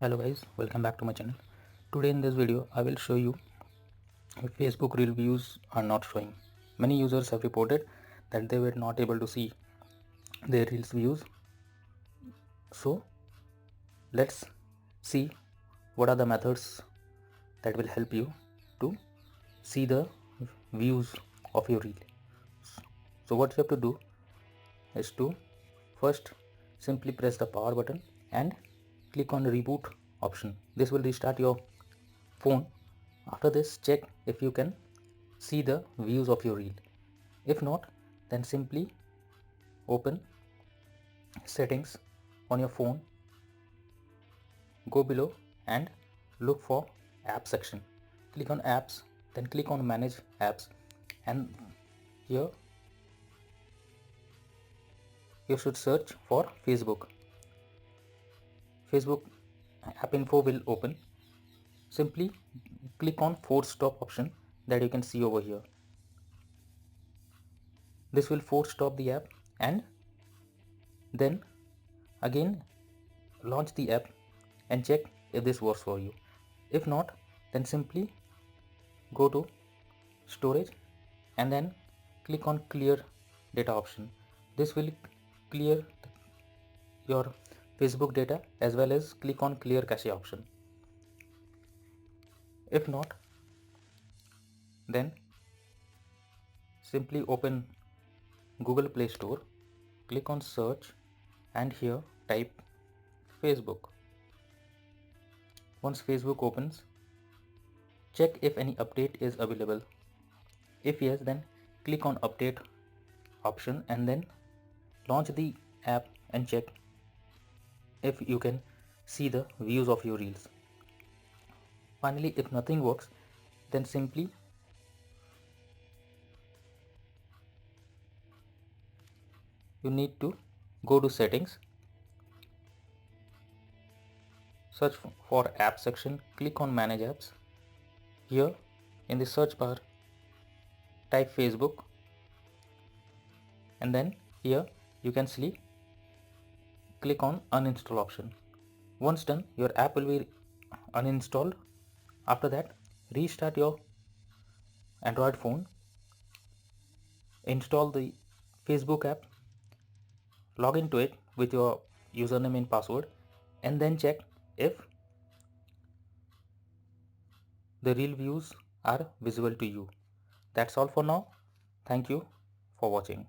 Hello guys, welcome back to my channel. Today in this video I will show you if Facebook reel views are not showing. Many users have reported that they were not able to see their reels views. So let's see what are the methods that will help you to see the views of your reel. So what you have to do is to first simply press the power button and click on reboot option. This will restart your phone. After this, check if you can see the views of your reel. If not, then simply open settings on your phone, go below and look for app section. Click on apps, then click on manage apps, and here you should search for Facebook. Facebook app info will open. Simply click on force stop option that you can see over here. This will force stop the app and then again launch the app and check if this works for you. If not, then simply go to storage and then click on clear data option. This will clear your Facebook data as well as click on clear cache option. If not, then simply open Google Play Store, click on search and here type Facebook. Once Facebook opens, check if any update is available. If yes, then click on update option and then launch the app and check if you can see the views of your reels. Finally, if nothing works, then simply you need to go to settings, search for app section, click on manage apps. Here in the search bar type Facebook and then here you can see click on uninstall option. Once done, your app will be uninstalled. After that, restart your Android phone, install the Facebook app, log into it with your username and password, and then check if the reel views are visible to you. That's all for now. Thank you for watching.